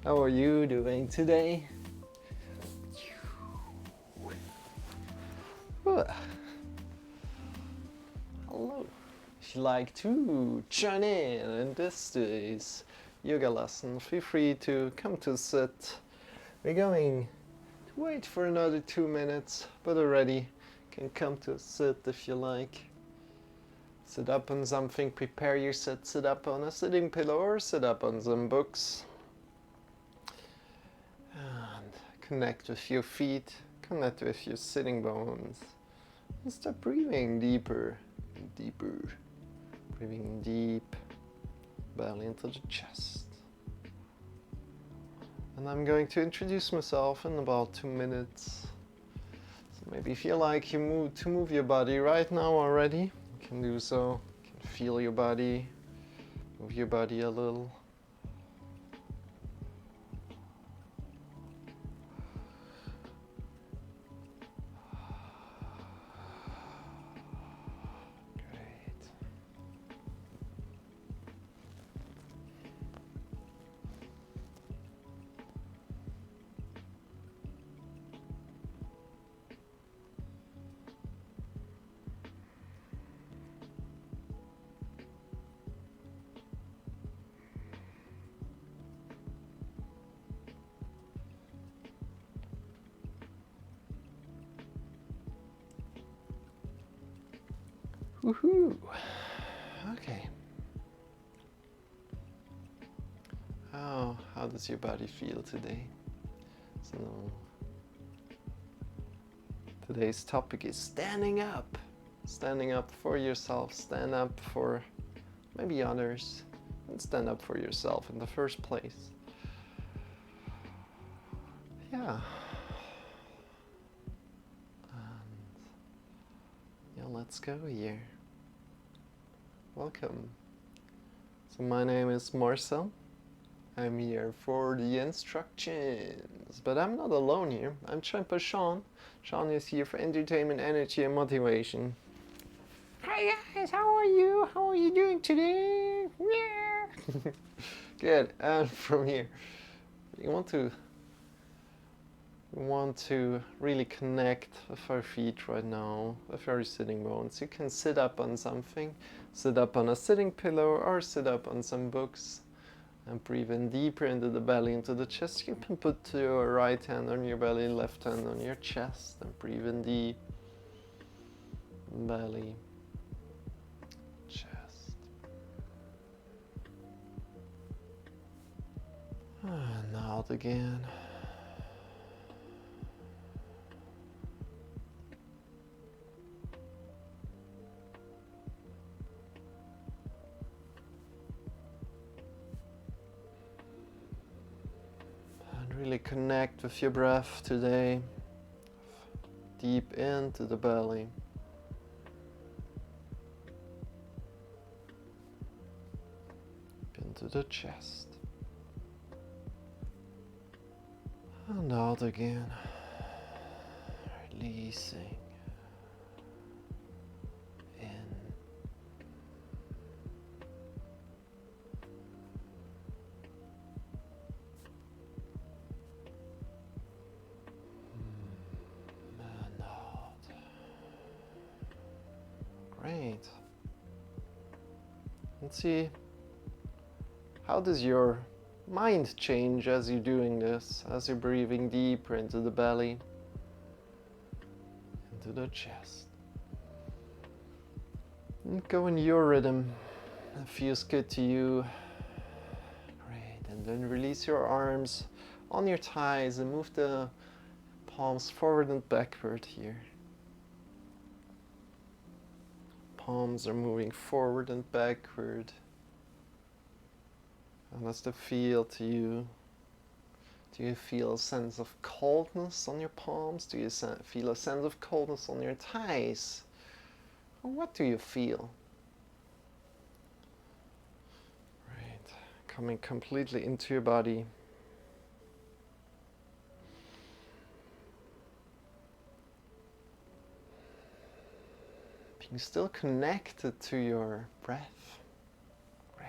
How are you doing today? Hello. If you like to join in this day's yoga lesson, feel free to come to sit. We're going to wait for another 2 minutes, but already can come to sit if you like. Sit up on something, prepare your sit. Sit up on a sitting pillow or sit up on some books. And connect with your feet, connect with your sitting bones. And start breathing deeper and deeper. Breathing deep, belly into the chest. And I'm going to introduce myself in about 2 minutes. So maybe if you like to move your body right now already, you can do so. You can feel your body, move your body a little. Woohoo! Okay. How does your body feel today? So today's topic is standing up. Standing up for yourself, stand up for maybe others, and stand up for yourself in the first place. Yeah. Let's go here. Welcome. So my name is Marcel. I'm here for the instructions, but I'm not alone here. I'm joined by Shawn. Shawn is here for entertainment, energy, and motivation. Hi guys, how are you? How are you doing today? Yeah. Good. And from here, we want to really connect with our feet right now, with our sitting bones. You can sit up on something, sit up on a sitting pillow, or sit up on some books. And breathe in deeper into the belly, into the chest. You can put your right hand on your belly, left hand on your chest, and breathe in deep. Belly, chest. And out again. Really connect with your breath today, deep into the belly. Into the chest. And out again, releasing in. Great. Let's see, how does your mind change as you're doing this, as you're breathing deeper into the belly, into the chest. And go in your rhythm. It feels good to you. Great. And then release your arms on your thighs and move the palms forward and backward here. Palms are moving forward and backward. How does that feel to you? Do you feel a sense of coldness on your palms? Do you feel a sense of coldness on your thighs? Or what do you feel? Right, coming completely into your body. Being still connected to your breath. Great.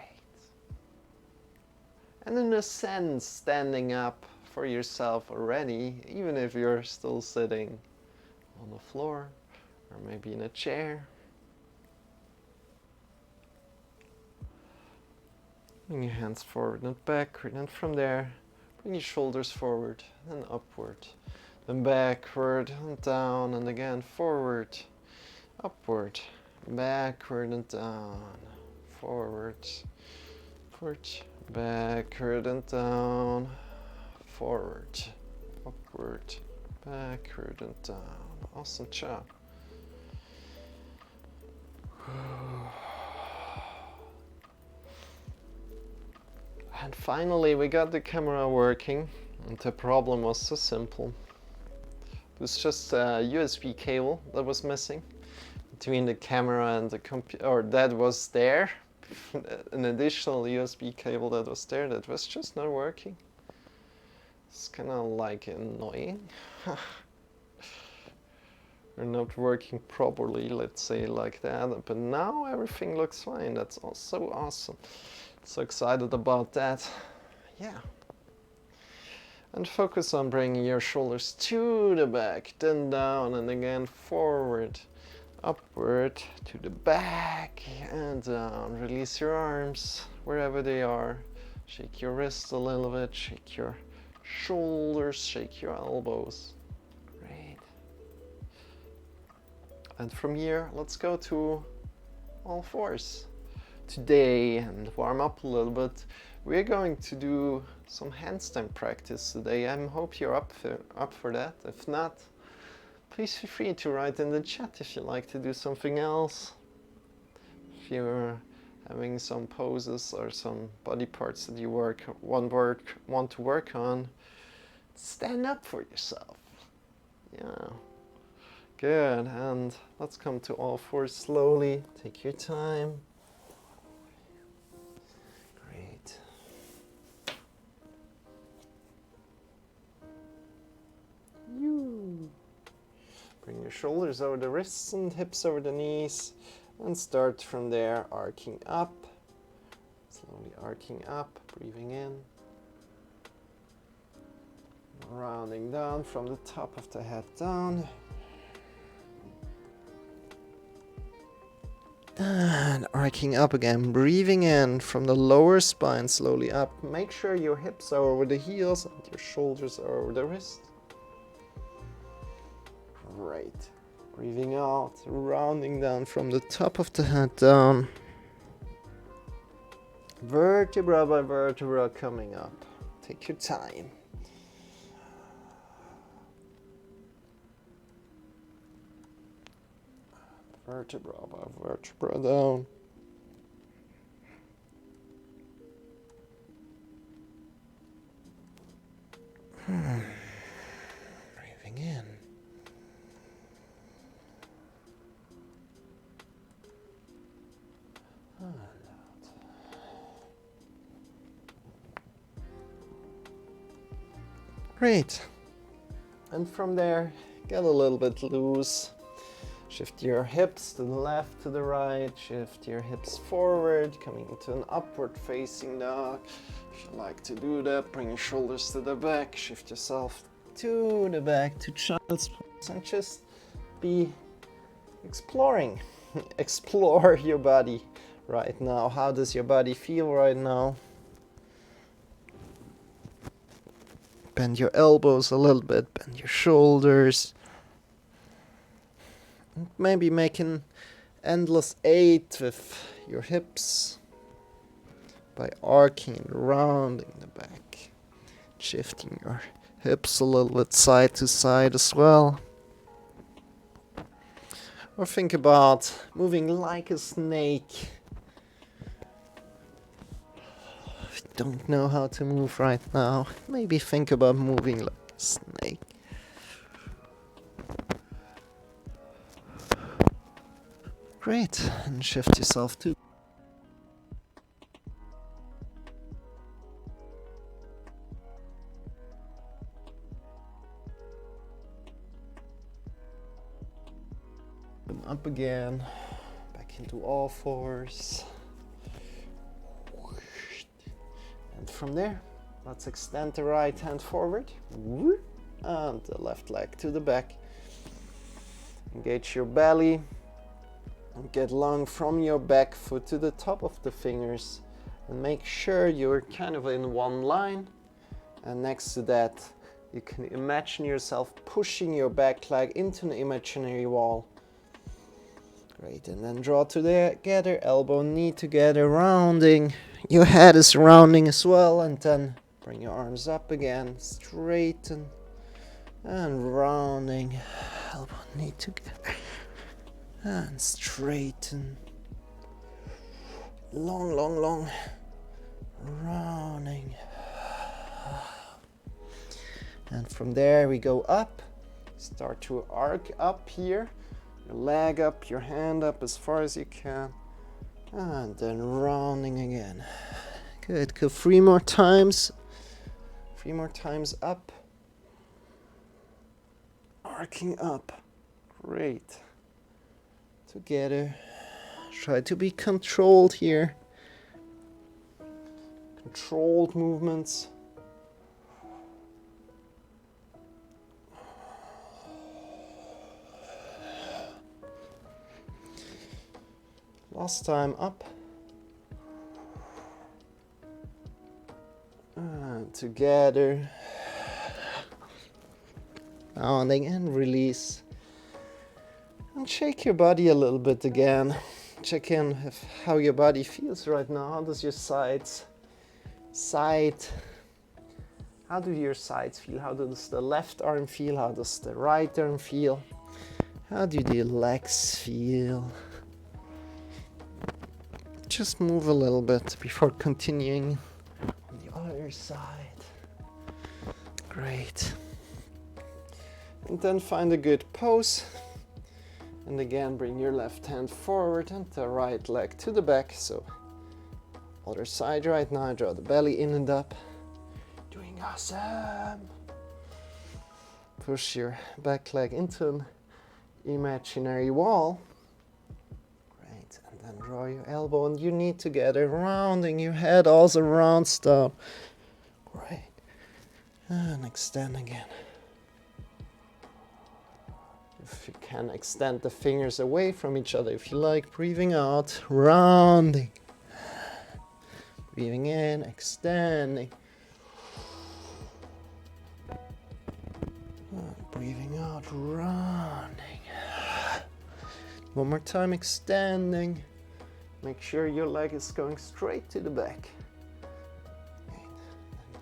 And in a sense, standing up for yourself already, even if you're still sitting on the floor or maybe in a chair. Bring your hands forward and backward, and from there, bring your shoulders forward and upward, then backward and down, and again forward, upward, backward and down, forward, upward, backward and down, forward, upward, backward and down. Awesome job. And finally we got the camera working, and the problem was so simple. It was just a USB cable that was missing between the camera and the computer, or that was there, an additional USB cable that was there that was just not working. It's kind of like annoying. Or not working properly, let's say like that, but now everything looks fine. That's also awesome. So excited about that. Yeah. And focus on bringing your shoulders to the back, then down, and again forward, upward, to the back, and down. Release your arms wherever they are. Shake your wrists a little bit, shake your shoulders, shake your elbows. Great. And from here, let's go to all fours. Today, and warm up a little bit, we're going to do some handstand practice today. I hope you're up for that. If not, please feel free to write in the chat if you'd like to do something else. If you're having some poses or some body parts that you want to work on, stand up for yourself. Yeah. Good, and let's come to all fours slowly. Take your time. Bring your shoulders over the wrists and hips over the knees, and start from there, arcing up, slowly arcing up, breathing in, rounding down from the top of the head down, and arcing up again, breathing in from the lower spine slowly up. Make sure your hips are over the heels and your shoulders are over the wrists. Great. Breathing out, rounding down from the top of the head down. Vertebra by vertebra coming up. Take your time. Vertebra by vertebra down. Breathing in. Great. And from there, get a little bit loose. Shift your hips to the left, to the right. Shift your hips forward, coming into an upward facing dog. If you like to do that, bring your shoulders to the back. Shift yourself to the back, to child's pose, and just be exploring. Explore your body right now. How does your body feel right now? Bend your elbows a little bit, bend your shoulders. And maybe make an endless 8 with your hips by arcing and rounding the back. Shifting your hips a little bit side to side as well. Or think about moving like a snake. If you don't know how to move right now, maybe think about moving like a snake. Great, and shift yourself to up again, back into all fours. And from there, let's extend the right hand forward and the left leg to the back. Engage your belly and get long from your back foot to the top of the fingers, and make sure you're kind of in one line. And next to that, you can imagine yourself pushing your back leg into an imaginary wall. Great, and then draw together, elbow, knee together, rounding. Your head is rounding as well, and then bring your arms up again, straighten, and rounding, elbow, knee together, and straighten. Long, long, long, rounding. And from there we go up, start to arc up here, your leg up, your hand up as far as you can, and then rounding again. Good, go 3 more times, 3 more times up, arcing up, great. Together, try to be controlled here, controlled movements. Last time up, and together, rounding and release, and shake your body a little bit again. Check in with how your body feels right now. How does your how do your sides feel? How does the left arm feel? How does the right arm feel? How do the legs feel? Just move a little bit before continuing on the other side. Great. And then find a good pose. And again, bring your left hand forward and the right leg to the back. So, other side right now, draw the belly in and up. Doing awesome. Push your back leg into an imaginary wall. And draw your elbow and your knee together, rounding your head also rounds down. Great. And extend again. If you can, extend the fingers away from each other if you like. Breathing out, rounding. Breathing in, extending. And breathing out, rounding. One more time, extending. Make sure your leg is going straight to the back.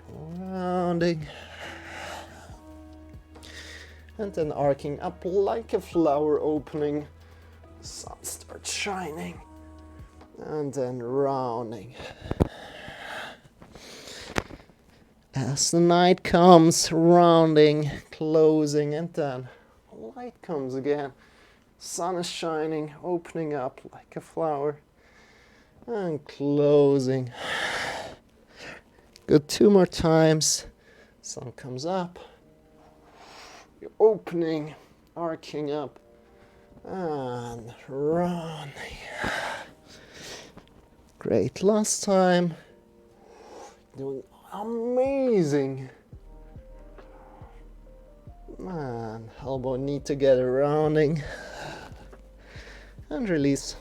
Rounding. And then arcing up like a flower opening. The sun starts shining. And then rounding. As the night comes, rounding, closing, and then light comes again. Sun is shining, opening up like a flower. And closing. Good, 2 more times. Sun comes up. You're opening, arcing up, and rounding. Great, last time. Doing amazing. And elbow, knee together, rounding. And release.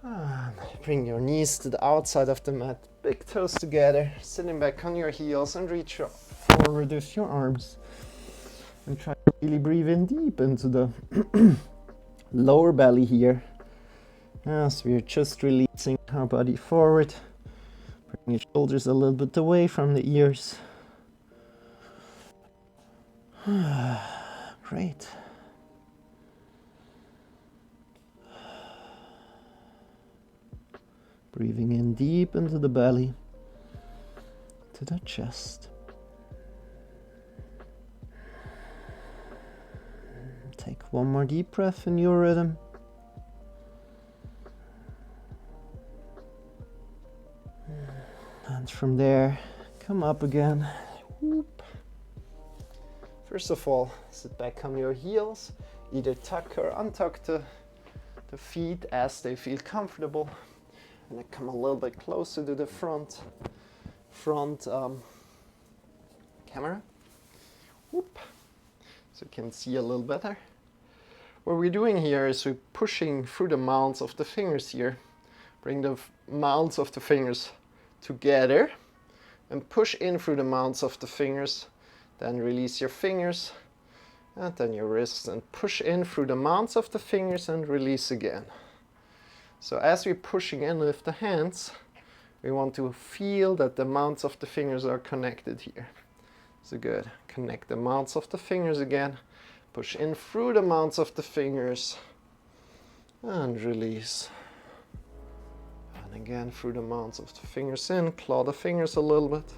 And bring your knees to the outside of the mat, big toes together, sitting back on your heels, and reach forward with your arms. And try to really breathe in deep into the lower belly here. As we're just releasing our body forward. Bring your shoulders a little bit away from the ears. Great. Breathing in deep into the belly, to the chest. Take one more deep breath in your rhythm. And from there, come up again. Whoop. First of all, sit back on your heels. Either tuck or untuck the feet as they feel comfortable. And then come a little bit closer to the front. front camera. Whoop. So you can see a little better. What we're doing here is we're pushing through the mounds of the fingers here. Bring the mounds of the fingers together and push in through the mounds of the fingers. Then release your fingers and then your wrists and push in through the mounds of the fingers and release again. So as we're pushing in with the hands, we want to feel that the mounds of the fingers are connected here. So good. Connect the mounds of the fingers again. Push in through the mounds of the fingers and release. And again through the mounds of the fingers in. Claw the fingers a little bit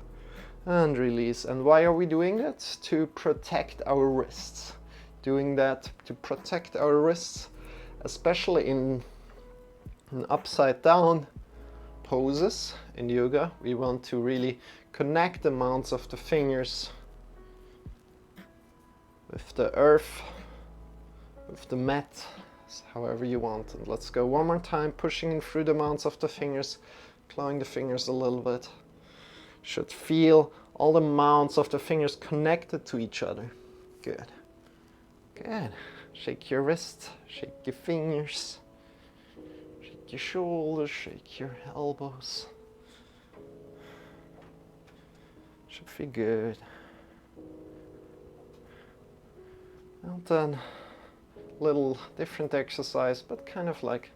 and release. And why are we doing that? To protect our wrists. Doing that to protect our wrists, especially in upside down poses in yoga. We want to really connect the mounds of the fingers with the earth, with the mat, however you want. And let's go one more time, pushing in through the mounds of the fingers, clawing the fingers a little bit. Should feel all the mounds of the fingers connected to each other. Good. Good. Shake your wrists, shake your fingers, shake your shoulders, shake your elbows. Should feel good. And then little different exercise, but kind of like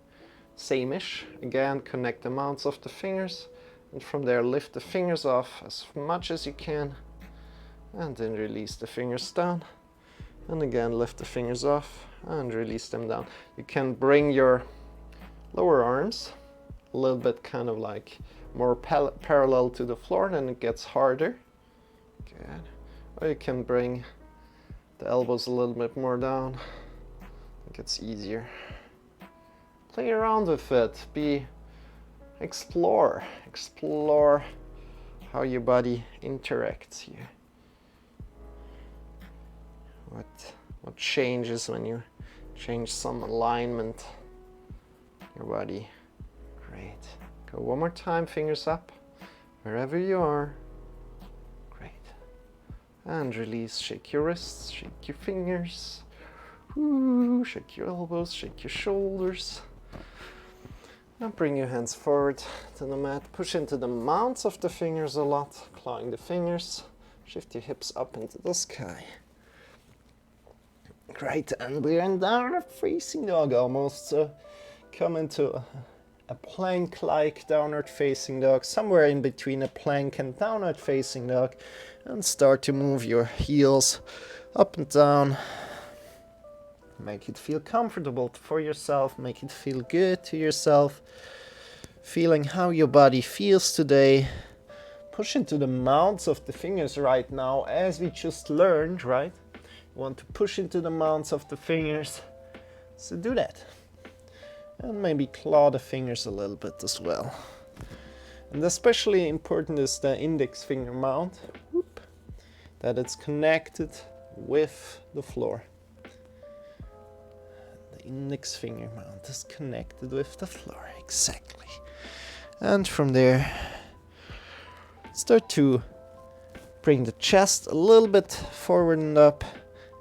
same-ish. Again, connect the mounds of the fingers, and from there lift the fingers off as much as you can, and then release the fingers down. And again, lift the fingers off and release them down. You can bring your lower arms a little bit kind of like more parallel to the floor, then it gets harder. Good. Or you can bring the elbows a little bit more down. It gets easier. Play around with it. Explore how your body interacts here. What changes when you change some alignment in your body. Great. Go one more time, fingers up, wherever you are. Great. And release, shake your wrists, shake your fingers. Ooh, shake your elbows, shake your shoulders. And bring your hands forward to the mat. Push into the mounds of the fingers a lot, clawing the fingers. Shift your hips up into the sky. Great, and we're in downward facing dog almost. So come into a plank-like downward facing dog, somewhere in between a plank and downward facing dog, and start to move your heels up and down. Make it feel comfortable for yourself, make it feel good to yourself, feeling how your body feels today. Push into the mounds of the fingers right now, as we just learned, right? You want to push into the mounds of the fingers, so do that. And maybe claw the fingers a little bit as well. And especially important is the index finger mount, that it's connected with the floor. The index finger mount is connected with the floor, exactly. And from there, start to bring the chest a little bit forward and up,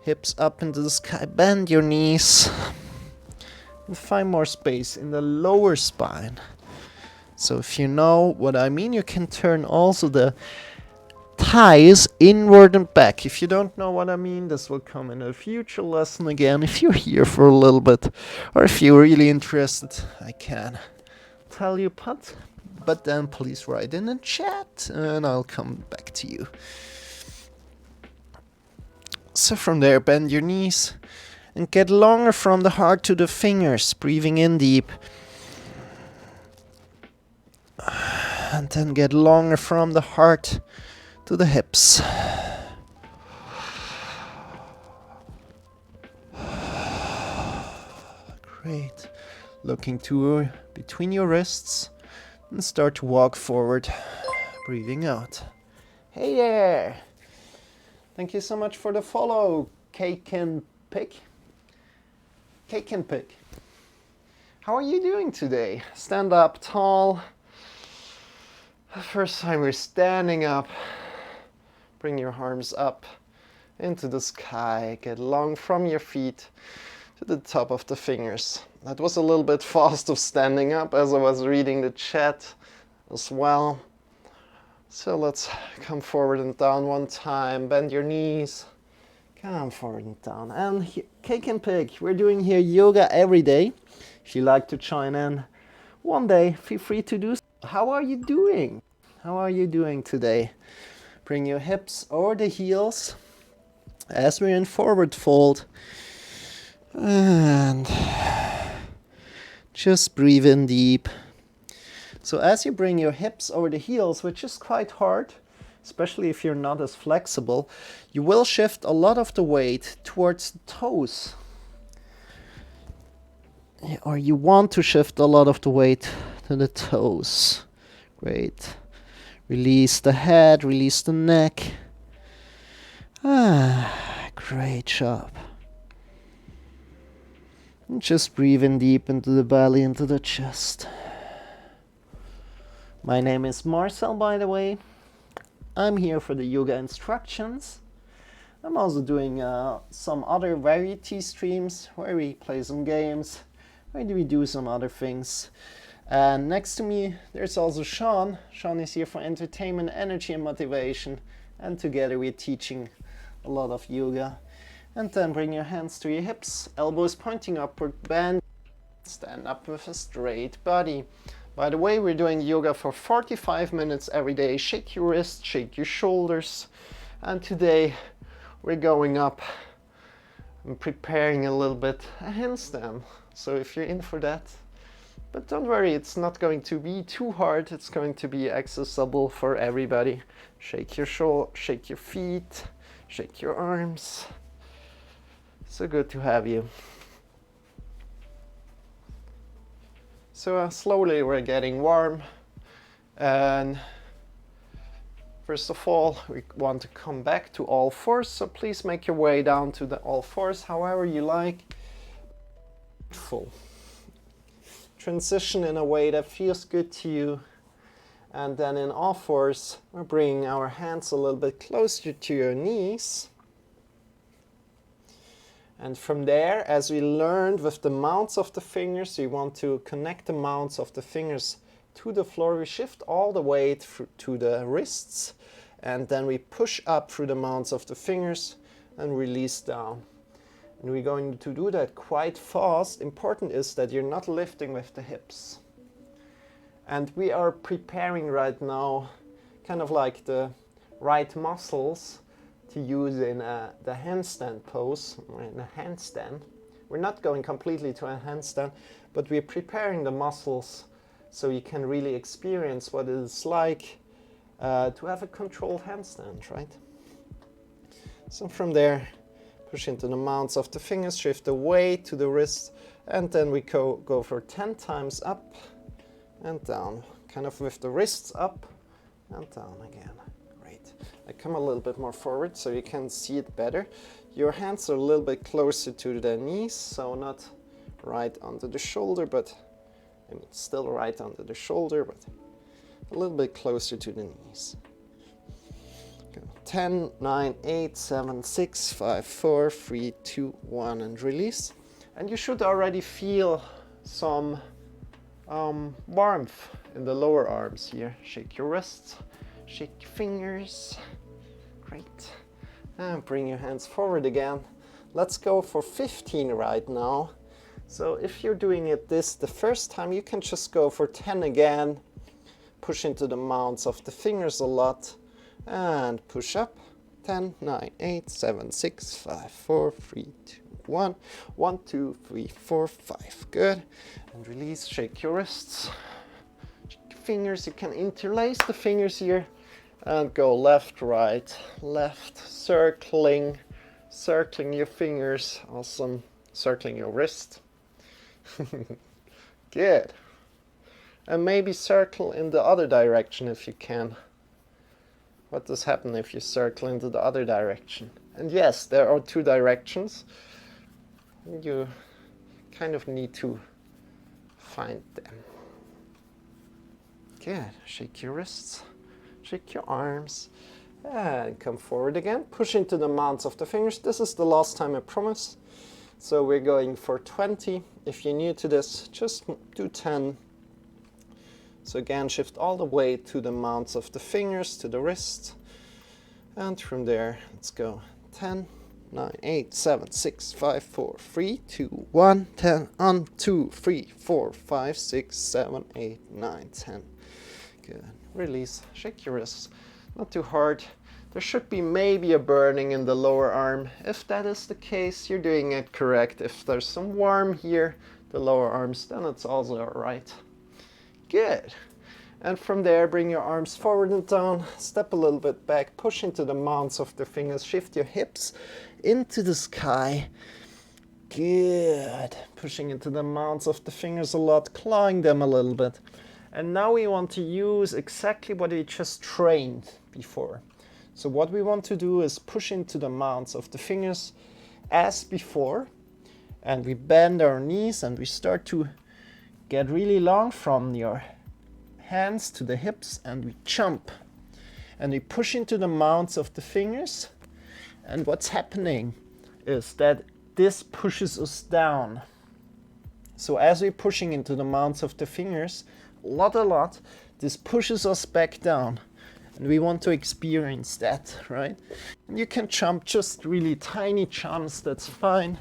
hips up into the sky, bend your knees, and find more space in the lower spine. So if you know what I mean, you can turn also the thighs inward and back. If you don't know what I mean, this will come in a future lesson again. If you're here for a little bit, or if you're really interested, I can tell you, but then please write in the chat and I'll come back to you. So from there, bend your knees and get longer from the heart to the fingers, breathing in deep. And then get longer from the heart to the hips. Great. Looking to between your wrists and start to walk forward, breathing out. Hey there! Thank you so much for the follow, Cake and Pick. Cake and Pick. How are you doing today? Stand up tall. The first time we're standing up, bring your arms up into the sky, get long from your feet to the top of the fingers. That was a little bit fast of standing up as I was reading the chat as well. So let's come forward and down one time, bend your knees, come forward and down. And cake and pig, we're doing here yoga every day. If you like to join in one day, feel free to do so. How are you doing? How are you doing today? Bring your hips over the heels as we're in forward fold. And just breathe in deep. So as you bring your hips over the heels, which is quite hard, especially if you're not as flexible, you will shift a lot of the weight towards the toes. Or you want to shift a lot of the weight to the toes. Great. Release the head, release the neck. Great job. And just breathe in deep into the belly, into the chest. My name is Marcel, by the way. I'm here for the yoga instructions. I'm also doing some other variety streams where we play some games, where we do some other things. And next to me, there's also Shawn. Shawn is here for entertainment, energy, and motivation. And together we're teaching a lot of yoga. And then bring your hands to your hips, elbows pointing upward, bend, stand up with a straight body. By the way, we're doing yoga for 45 minutes every day. Shake your wrists, shake your shoulders. And today we're going up and preparing a little bit a handstand. So if you're in for that, but don't worry, it's not going to be too hard. It's going to be accessible for everybody. Shake your shake your feet, shake your arms. So good to have you. So slowly we're getting warm, and first of all we want to come back to all fours, so please make your way down to the all fours however you like. Full transition in a way that feels good to you, and then in all fours we're bringing our hands a little bit closer to your knees. And from there, as we learned with the mounts of the fingers, we want to connect the mounts of the fingers to the floor. We shift all the weight to the wrists, and then we push up through the mounts of the fingers and release down. And we're going to do that quite fast. Important is that you're not lifting with the hips. And we are preparing right now kind of like the right muscles to use in the handstand pose, or in a handstand. We're not going completely to a handstand, but we're preparing the muscles so you can really experience what it's like to have a controlled handstand, right? So from there, push into the mounts of the fingers, shift the weight to the wrist, and then we go for 10 times up and down, kind of with the wrists up and down again. I come a little bit more forward so you can see it better. Your hands are a little bit closer to the knees, so not right under the shoulder, but I mean still right under the shoulder, but a little bit closer to the knees. Go. 10, 9, 8, 7, 6, 5, 4, 3, 2, 1, and release. And you should already feel some warmth in the lower arms here. Shake your wrists. Shake your fingers. Great. And bring your hands forward again. Let's go for 15 right now. So if you're doing it the first time, you can just go for 10 again. Push into the mounts of the fingers a lot. And push up. 10, 9, 8, 7, 6, 5, 4, 3, 2, 1. 1, 2, 3, 4, 5. Good. And release. Shake your wrists. Shake your fingers. You can interlace the fingers here. And go left, right, left, circling your fingers, awesome, circling your wrist. Good. And maybe circle in the other direction if you can. What does happen if you circle into the other direction? And yes, there are two directions. You kind of need to find them. Good. Shake your wrists, shake your arms, and come forward again. Push into the mounts of the fingers. This is the last time, I promise. So we're going for 20. If you're new to this, just do 10. So again, shift all the way to the mounts of the fingers, to the wrist. And from there, let's go 10, 9, 8, 7, 6, 5, 4, 3, 2, 1, 10, on 2, 3, 4, 5, 6, 7, 8, 9, 10. Good. Release, shake your wrists, not too hard. There should be maybe a burning in the lower arm. If that is the case, you're doing it correct. If there's some warm here, the lower arms, then it's also all right. Good. And from there, bring your arms forward and down, step a little bit back, push into the mounts of the fingers, shift your hips into the sky. Good. Pushing into the mounts of the fingers a lot, clawing them a little bit. And now we want to use exactly what we just trained before. So what we want to do is push into the mounts of the fingers as before, and we bend our knees and we start to get really long from your hands to the hips, and we jump and we push into the mounts of the fingers. And what's happening is that this pushes us down. So as we're pushing into the mounts of the fingers a lot, this pushes us back down. And we want to experience that, right? And you can jump just really tiny jumps, that's fine.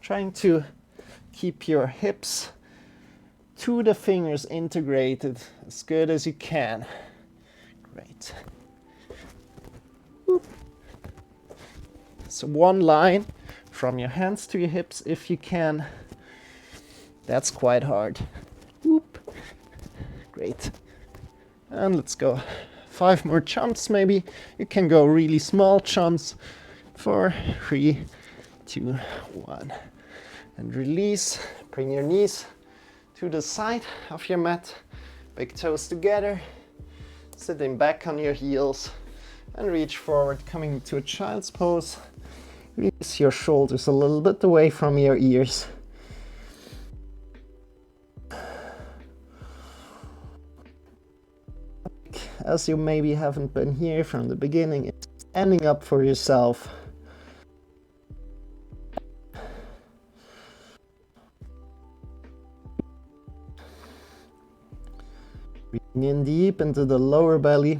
Trying to keep your hips to the fingers integrated as good as you can. Great. Whoop. So one line from your hands to your hips if you can. That's quite hard. Whoop. Great. And let's go 5 more jumps maybe. You can go really small jumps. 4, 3, 2, 1. And release. Bring your knees to the side of your mat. Big toes together. Sitting back on your heels. And reach forward, coming to a child's pose. Release your shoulders a little bit away from your ears. As you maybe haven't been here from the beginning, it's standing up for yourself. Breathing in deep into the lower belly.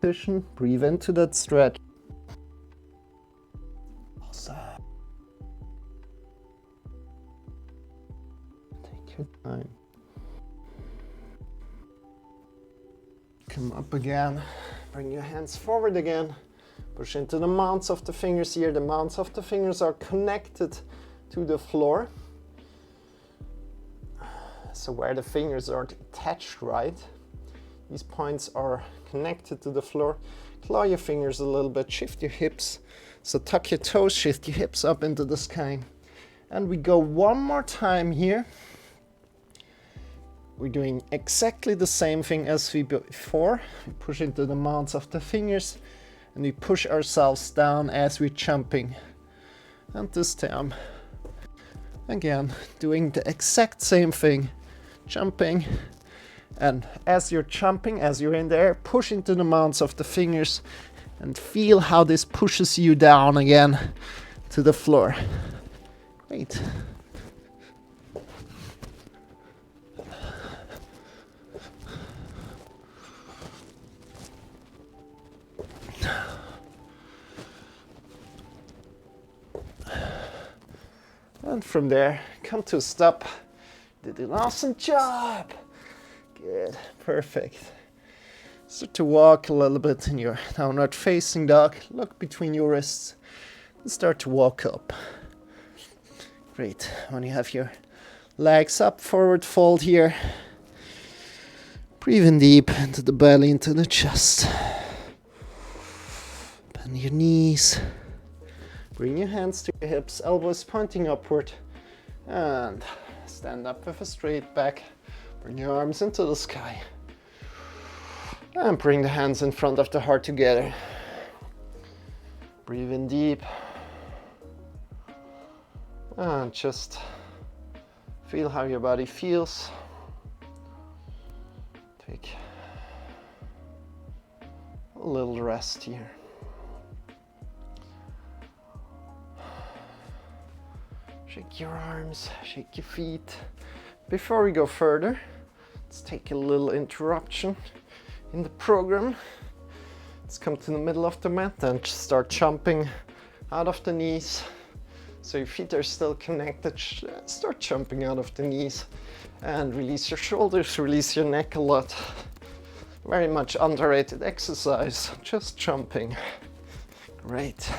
Position, breathe into that stretch. Awesome. Take your time. Come up again. Bring your hands forward again. Push into the mounts of the fingers here. The mounts of the fingers are connected to the floor. So where the fingers are attached, right? These points are connected to the floor. Claw your fingers a little bit, shift your hips. So tuck your toes, shift your hips up into the sky. And we go one more time here. We're doing exactly the same thing as we before. We push into the mounts of the fingers and we push ourselves down as we're jumping. And this time, again, doing the exact same thing. Jumping. And as you're jumping, as you're in there, push into the mounts of the fingers and feel how this pushes you down again to the floor. Great. And from there, come to a stop. Did an awesome job. Good, perfect. Start to walk a little bit in your downward facing dog. Look between your wrists and start to walk up. Great. When you have your legs up, forward fold here. Breathe in deep into the belly, into the chest. Bend your knees. Bring your hands to your hips, elbows pointing upward. And stand up with a straight back. Bring your arms into the sky. And bring the hands in front of the heart together. Breathe in deep. And just feel how your body feels. Take a little rest here. Shake your arms, shake your feet. Before we go further, let's take a little interruption in the program. Let's come to the middle of the mat and start jumping out of the knees. So your feet are still connected. Start jumping out of the knees and release your shoulders, release your neck a lot. Very much underrated exercise, just jumping. Great.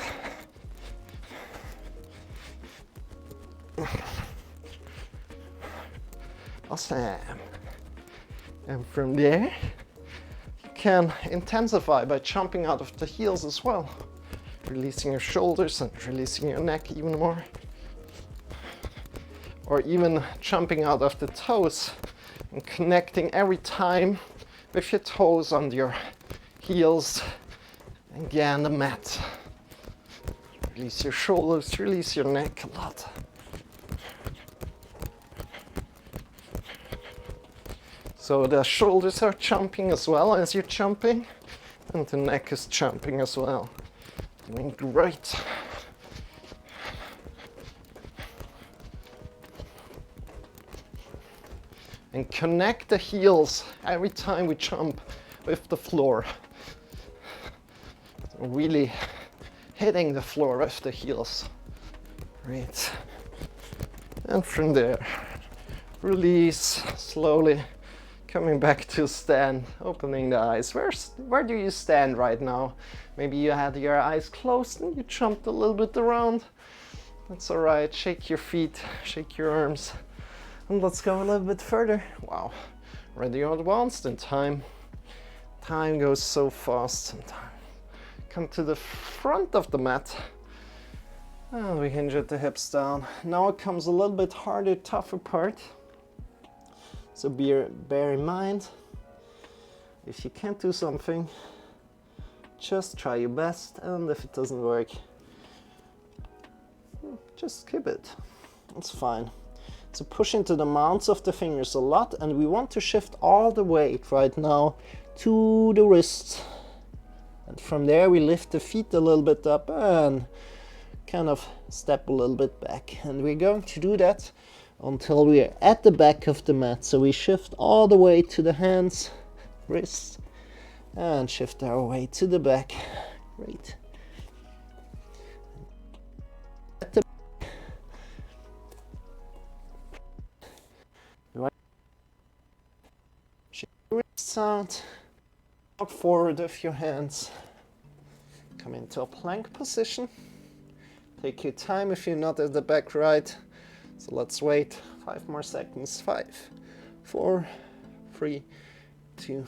Awesome. And from there, you can intensify by jumping out of the heels as well. Releasing your shoulders and releasing your neck even more. Or even jumping out of the toes and connecting every time with your toes on your heels. Again, the mat. Release your shoulders, release your neck a lot. So the shoulders are jumping as well as you're jumping, and the neck is jumping as well. Doing great. And connect the heels every time we jump with the floor. So really hitting the floor with the heels. Great. And from there, release slowly. Coming back to stand, opening the eyes. Where do you stand right now? Maybe you had your eyes closed and you jumped a little bit around. That's all right. Shake your feet, shake your arms. And let's go a little bit further. Wow, already advanced in time. Time goes so fast sometimes. Come to the front of the mat. And we hinge at the hips down. Now it comes a little bit harder, tougher part. So bear in mind, if you can't do something, just try your best, and if it doesn't work, just skip it. It's fine. So push into the mounts of the fingers a lot, and we want to shift all the weight right now to the wrists. And from there we lift the feet a little bit up and kind of step a little bit back. And we're going to do that until we are at the back of the mat. So we shift all the way to the hands, wrists, and shift our way to the back. Great. At the right. Shift your wrists out. Walk forward with your hands. Come into a plank position. Take your time if you're not at the back right. So let's wait 5 more seconds. 5, 4, 3, 2,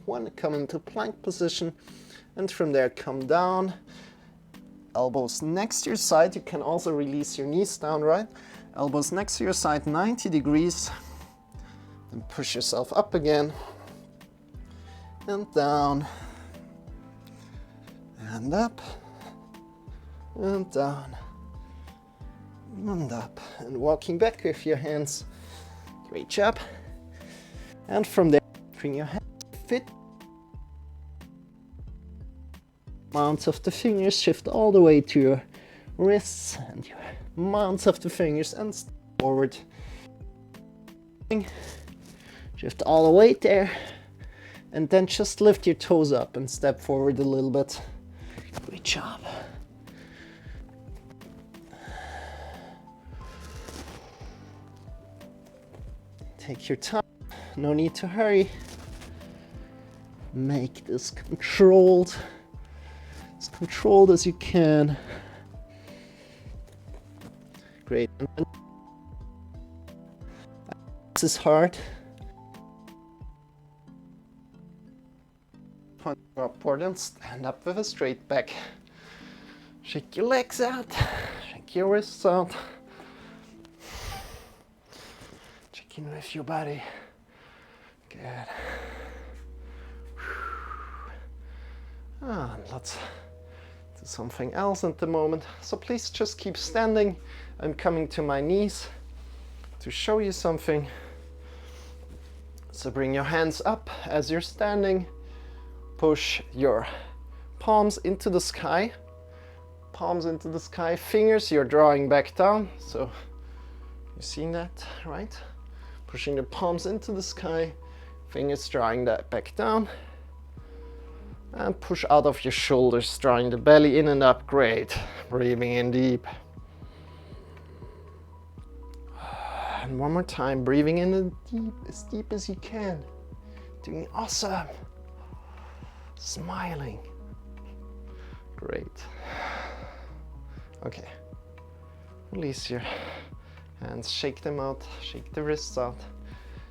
1. Come into plank position, and from there come down. Elbows next to your side. You can also release your knees down, right? Elbows next to your side, 90 degrees. Then push yourself up again. And down. And up. And down. And up, and walking back with your hands. Great job. And from there, bring your hands fit. Mounts of the fingers, shift all the way to your wrists and your mounts of the fingers, and step forward. Shift all the way there, and then just lift your toes up and step forward a little bit. Great job. Take your time, no need to hurry. Make this controlled, as controlled as you can. Great. This is hard. Punch upward and stand up with a straight back. Shake your legs out, shake your wrists out. Working with your body. Good. And let's do something else at the moment. So please just keep standing. I'm coming to my knees to show you something. So bring your hands up as you're standing. Push your palms into the sky. Palms into the sky. Fingers you're drawing back down. So you're seeing that, right? Pushing the palms into the sky. Fingers drawing that back down. And push out of your shoulders, drawing the belly in and up. Great. Breathing in deep. And one more time, breathing in as deep as you can. Doing awesome. Smiling. Great. Okay. Release your hands, shake them out, shake the wrists out.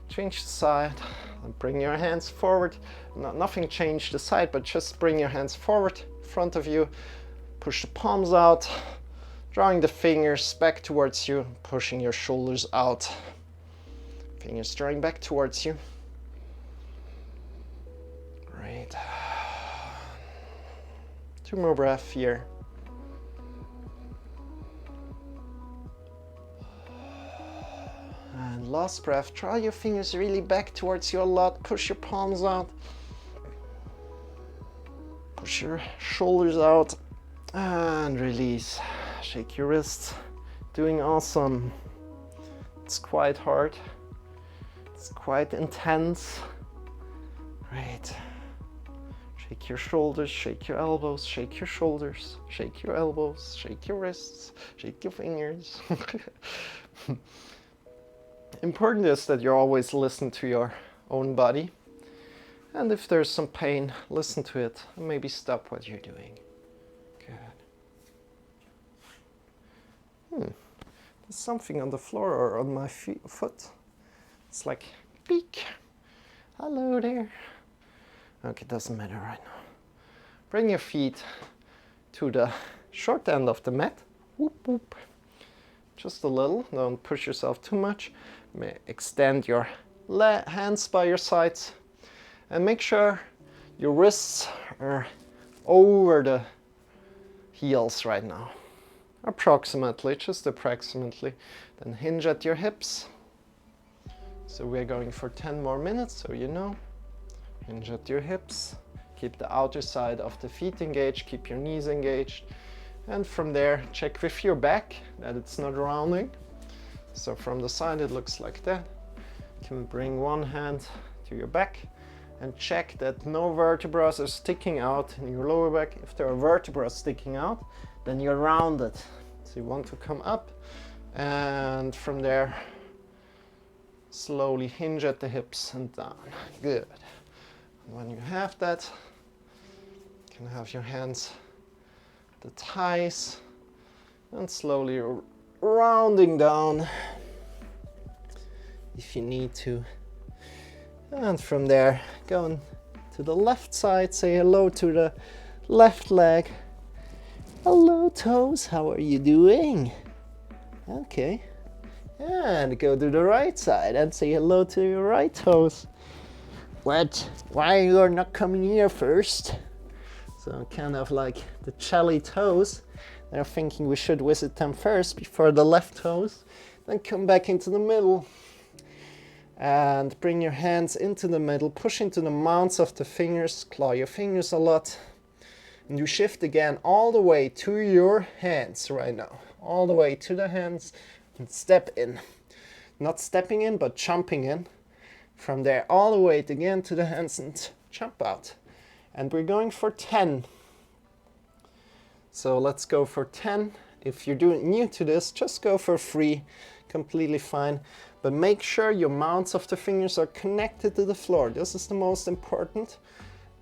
Change the side, and bring your hands forward. Nothing changed the side, but just bring your hands forward, in front of you. Push the palms out, drawing the fingers back towards you, pushing your shoulders out. Fingers drawing back towards you. Great. 2 more breaths here. And last breath, draw your fingers really back towards you a lot. Push your palms out. Push your shoulders out. And release. Shake your wrists. Doing awesome. It's quite hard. It's quite intense. Great. Shake your shoulders, shake your elbows, shake your shoulders, shake your elbows, shake your wrists, shake your fingers. Important is that you always listen to your own body. And if there's some pain, listen to it and maybe stop what you're doing. Good. There's something on the floor or on my foot. It's like, peek. Hello there. Okay, doesn't matter right now. Bring your feet to the short end of the mat. Whoop, whoop. Just a little, don't push yourself too much. Extend your hands by your sides and make sure your wrists are over the heels right now. Approximately, just approximately. Then hinge at your hips. So we're going for 10 more minutes, so you know. Hinge at your hips. Keep the outer side of the feet engaged, keep your knees engaged. And from there, check with your back that it's not rounding. So from the side it looks like that. You can bring one hand to your back and check that no vertebrae are sticking out in your lower back. If there are vertebrae sticking out, then you're rounded. So you want to come up and from there slowly hinge at the hips and down. Good. And when you have that, you can have your hands the thighs and slowly rounding down if you need to. And from there, going to the left side, say hello to the left leg. Hello toes, how are you doing? Okay. And go to the right side and say hello to your right toes. What? Why you're not coming here first? So kind of like the jelly toes. They're thinking we should visit them first before the left toes. Then come back into the middle. And bring your hands into the middle. Push into the mounts of the fingers. Claw your fingers a lot. And you shift again all the way to your hands right now. All the way to the hands. And step in. Not stepping in, but jumping in. From there all the way again to the hands and jump out. And we're going for 10. So let's go for 10. If you're new to this, just go for 3. Completely fine. But make sure your mounts of the fingers are connected to the floor. This is the most important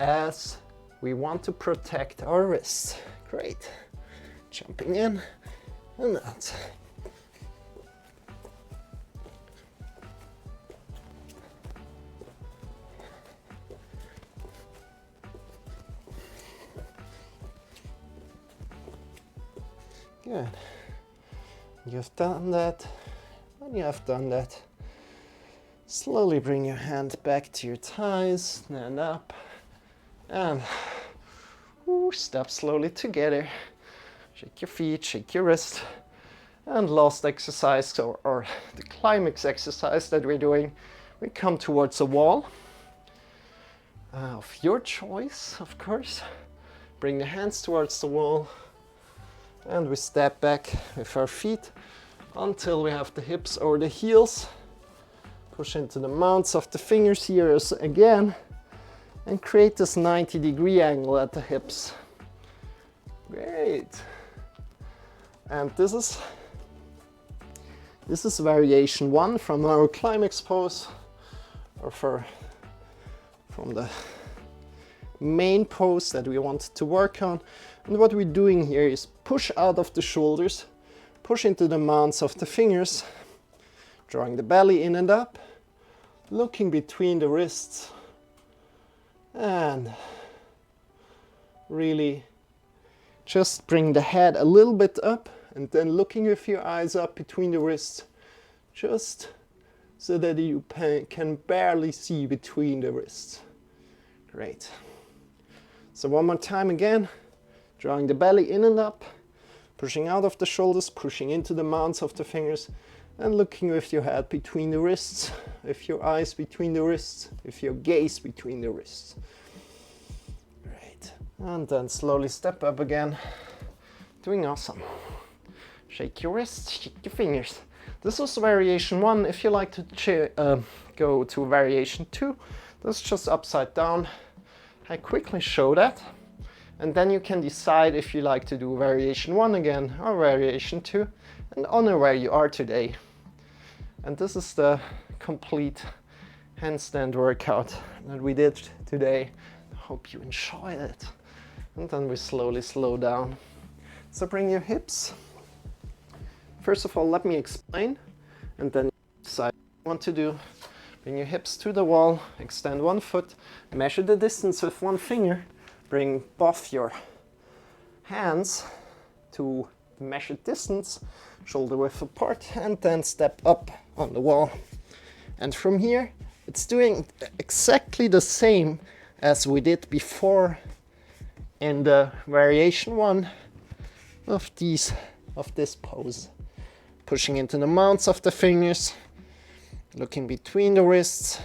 as we want to protect our wrists. Great. Jumping in and out. Good. You've done that. When you have done that, Slowly bring your hand back to your thighs, stand up, and step slowly together. Shake your feet, shake your wrist. And last exercise, or the climax exercise that we're doing, we come towards a wall of your choice, of course. Bring the hands towards the wall, and we step back with our feet until we have the hips over the heels. Push into the mounts of the fingers here again, and create this 90-degree angle at the hips. Great. And this is variation 1 from our climax pose, or from the main pose that we wanted to work on. And what we're doing here is push out of the shoulders, push into the mounts of the fingers, drawing the belly in and up, looking between the wrists, and really just bring the head a little bit up, and then looking with your eyes up between the wrists, just so that you can barely see between the wrists. Great. So one more time again, drawing the belly in and up, pushing out of the shoulders, pushing into the mounts of the fingers, and looking with your head between the wrists, with your eyes between the wrists, with your gaze between the wrists. Great. And then slowly step up again, doing awesome. Shake your wrists, shake your fingers. This was variation 1. If you like to go to variation 2, that's just upside down. I quickly show that. And then you can decide if you like to do variation 1 again or variation 2, and honor where you are today. And this is the complete handstand workout that we did today. I hope you enjoyed it. And then we slowly slow down. So bring your hips. First of all, let me explain, and then decide what you want to do. Bring your hips to the wall, extend one foot, measure the distance with one finger, bring both your hands to the measured distance, shoulder width apart, and then step up on the wall. And from here, it's doing exactly the same as we did before in the variation 1 of this pose. Pushing into the mounts of the fingers, looking between the wrists,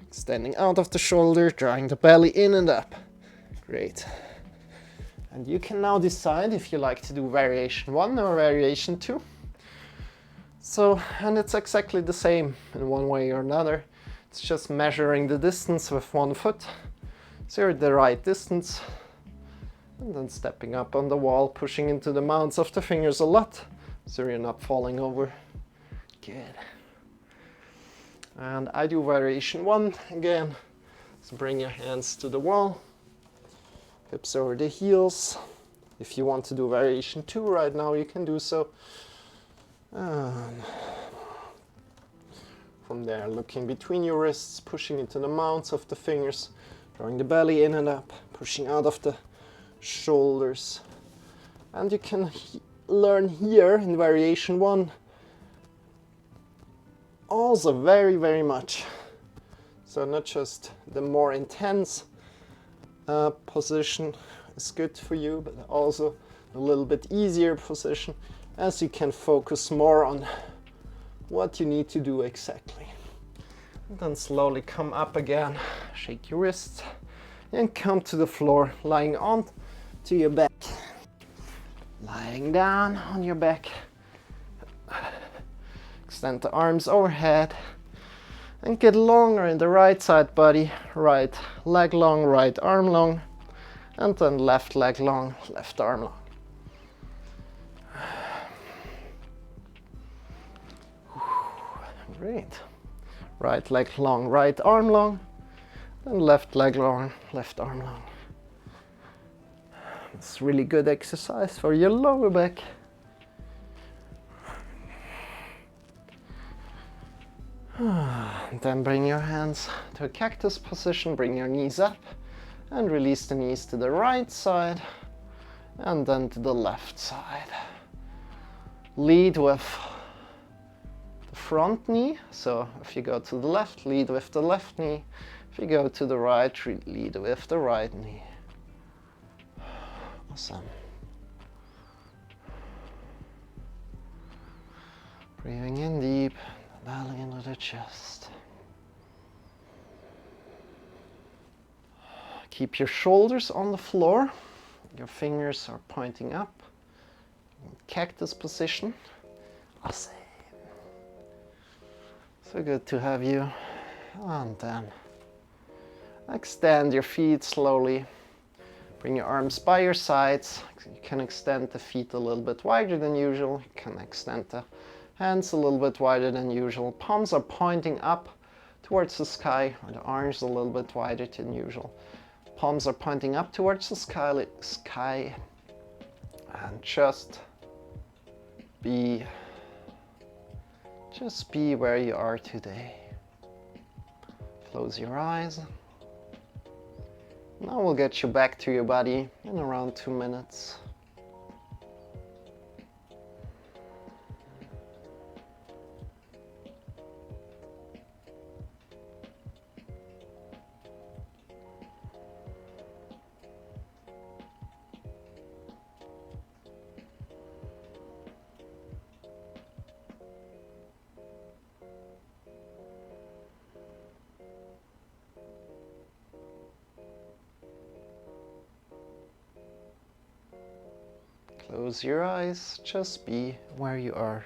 extending out of the shoulder, drawing the belly in and up. Great. And you can now decide if you like to do variation 1 or variation 2. So, and it's exactly the same in one way or another. It's just measuring the distance with one foot, so you're at the right distance, and then stepping up on the wall, pushing into the mounts of the fingers a lot, so you're not falling over. Good. And I do variation 1 again. So bring your hands to the wall, hips over the heels. If you want to do variation 2 right now, you can do so. And from there, looking between your wrists, pushing into the mounts of the fingers, drawing the belly in and up, pushing out of the shoulders. And you can learn here in variation 1 also very, very much. So not just the more intense position is good for you, but also a little bit easier position, as you can focus more on what you need to do exactly. And then slowly come up again, shake your wrists, and come to the floor, lying on to your back. Lying down on your back. Extend the arms overhead and get longer in the right side body. Right leg long, right arm long, and then left leg long, left arm long. Great. Right leg long, right arm long, then left leg long, left arm long. It's really good exercise for your lower back. Then bring your hands to a cactus position, bring your knees up, and release the knees to the right side, and then to the left side. Lead with the front knee. So if you go to the left, lead with the left knee. If you go to the right, lead with the right knee. Awesome. Breathing in deep, belly into the chest. Keep your shoulders on the floor. Your fingers are pointing up. Cactus position. Awesome. So good to have you. And then extend your feet slowly. Bring your arms by your sides. You can extend the feet a little bit wider than usual. You can extend the hands a little bit wider than usual. Palms are pointing up towards the sky, or the arms a little bit wider than usual. Palms are pointing up towards the sky. And just be where you are today. Close your eyes. Now we'll get you back to your body in around 2 minutes. Close your eyes, just be where you are.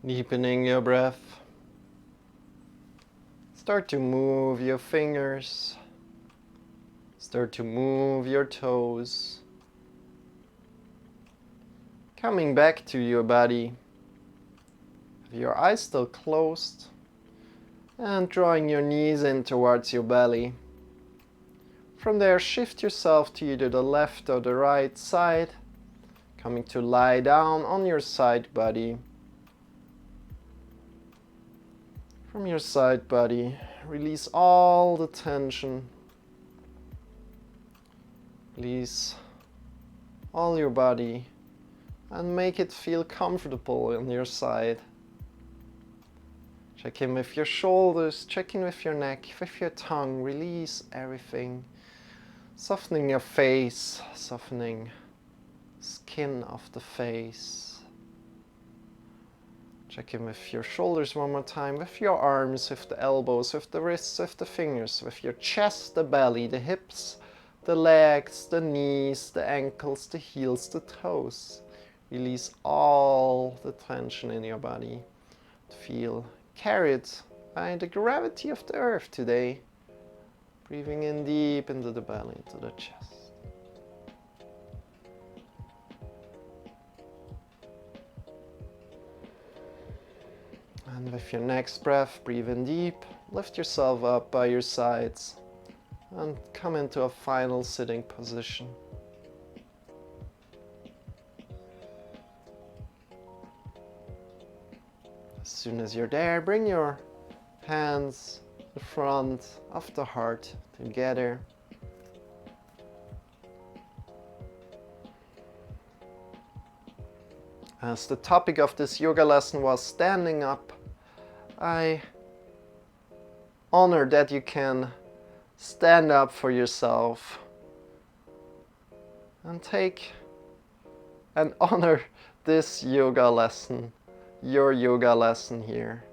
Deepening your breath. Start to move your fingers. Start to move your toes. Coming back to your body. Have your eyes still closed. And drawing your knees in towards your belly. From there, shift yourself to either the left or the right side. Coming to lie down on your side body. From your side body, release all the tension. Release all your body and make it feel comfortable on your side. Check in with your shoulders, check in with your neck, with your tongue. Release everything. Softening your face, softening skin of the face. Check in with your shoulders one more time, with your arms, with the elbows, with the wrists, with the fingers, with your chest, the belly, the hips, the legs, the knees, the ankles, the heels, the toes. Release all the tension in your body. Feel carried by the gravity of the earth today. Breathing in deep into the belly, into the chest. And with your next breath, breathe in deep, lift yourself up by your sides, and come into a final sitting position. As soon as you're there, bring your hands in front of the heart together. As the topic of this yoga lesson was standing up, I honor that you can stand up for yourself and take and honor this yoga lesson, your yoga lesson here,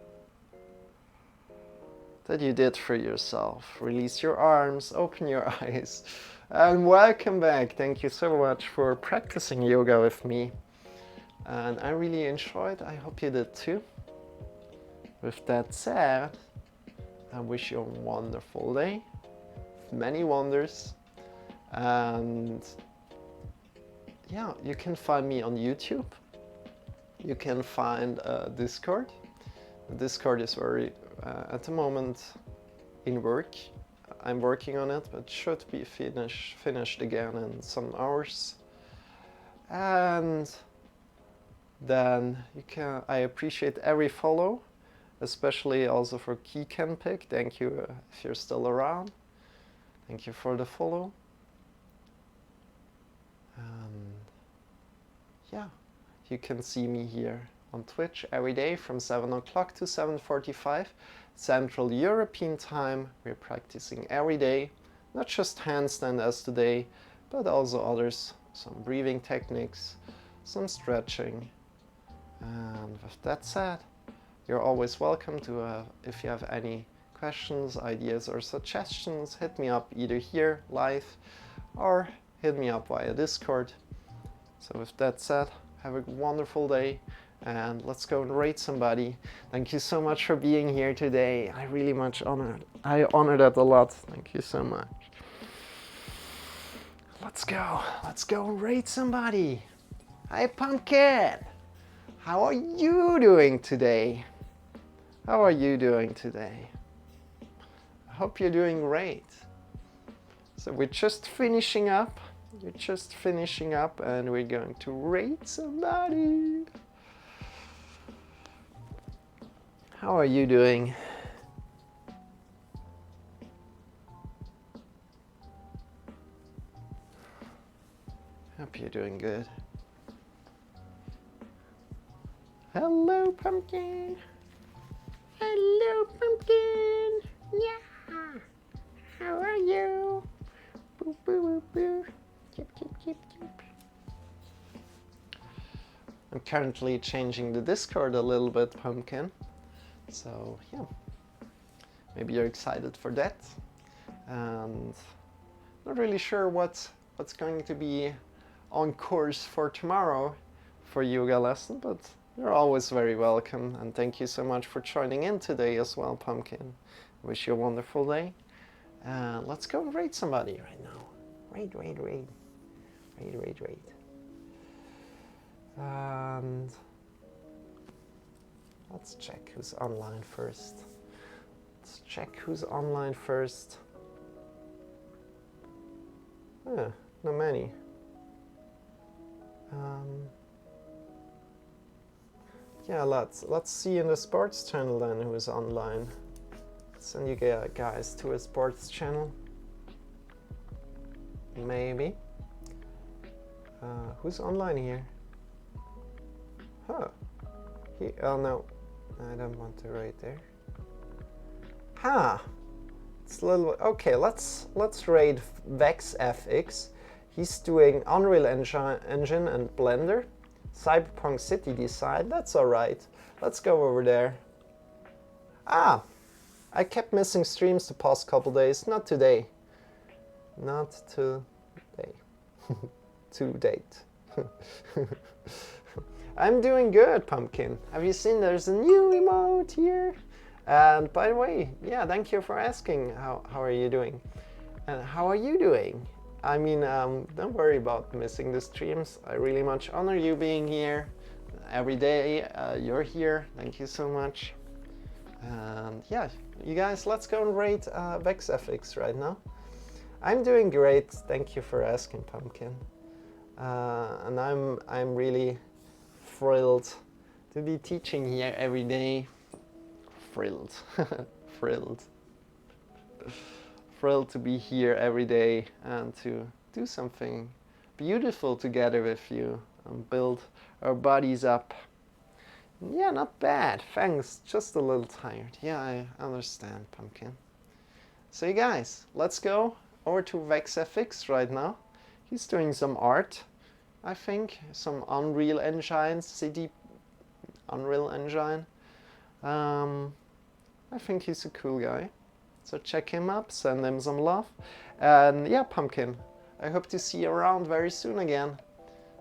that you did for yourself. Release your arms, open your eyes, and welcome back. Thank you so much for practicing yoga with me. And I really enjoyed. I hope you did too. With that said, I wish you a wonderful day, many wonders, and yeah, you can find me on YouTube. You can find Discord. The Discord is very, at the moment, in work. I'm working on it, but should be finished again in some hours. And then I appreciate every follow, especially also for Key Can Pick. Thank you if you're still around. Thank you for the follow. And yeah, you can see me here on Twitch every day from 7 o'clock to 7:45 Central European Time. We're practicing every day, not just handstand as today, but also others, some breathing techniques, some stretching. And with that said, you're always welcome to, if you have any questions, ideas, or suggestions, hit me up either here live or hit me up via Discord. So with that said, have a wonderful day and let's go and rate somebody. Thank you so much for being here today. I really much honor it. I honor that a lot. Thank you so much. Let's go and rate somebody. Hi Pumpkin. How are you doing today? How are you doing today? I hope you're doing great. So we're just finishing up. And we're going to rate somebody. How are you doing? Hope you're doing good. Hello, Pumpkin. Hello, Pumpkin. Yeah. How are you? Boo, boo, boo, boo. Chip, chip, chip, chip. I'm currently changing the Discord a little bit, Pumpkin. So, yeah. Maybe you're excited for that. And not really sure what's going to be on course for tomorrow for yoga lesson, but you're always very welcome, and thank you so much for joining in today as well, Pumpkin. Wish you a wonderful day. Let's go and rate somebody right now. Rate. And let's check who's online first. Not many. Yeah, let's see in the sports channel then who's online. Send you guys to a sports channel. Maybe. Who's online here? Huh. Oh no, I don't want to rate there. It's a little okay. Let's rate VexFX. He's doing Unreal Engine and Blender. Cyberpunk City Design, that's alright. Let's go over there. I kept missing streams the past couple days. Not today. To date. I'm doing good, Pumpkin. Have you seen there's a new emote here? And by the way, yeah, thank you for asking. How are you doing? And how are you doing? I mean, don't worry about missing the streams. I really much honor you being here. Every day you're here. Thank you so much. And yeah, you guys, let's go and rate VexFX right now. I'm doing great. Thank you for asking, Pumpkin. And I'm really thrilled to be teaching here every day. Thrilled, thrilled, thrilled to be here every day and to do something beautiful together with you and build our bodies up. Yeah, not bad. Thanks. Just a little tired. Yeah, I understand, Pumpkin. So you guys, let's go over to VexFX right now. He's doing some art, I think. Some Unreal Engine, City Unreal Engine. I think he's a cool guy. So check him up, send him some love. And yeah, Pumpkin, I hope to see you around very soon again.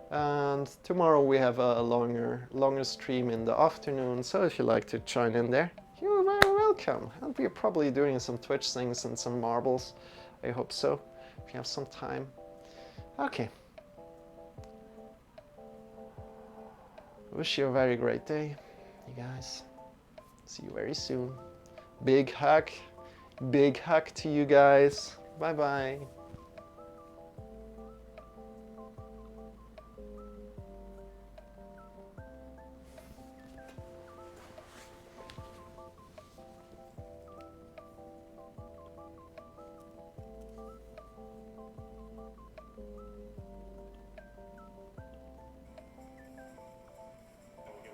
And tomorrow we have a longer stream in the afternoon, so if you like to join in there, you're very welcome. And we're probably doing some Twitch things and some marbles. I hope so, if you have some time. Okay. Wish you a very great day, you guys. See you very soon. Big hug to you guys. Bye bye.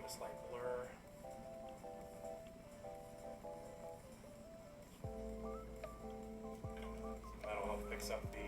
Slight blur. That'll help fix up the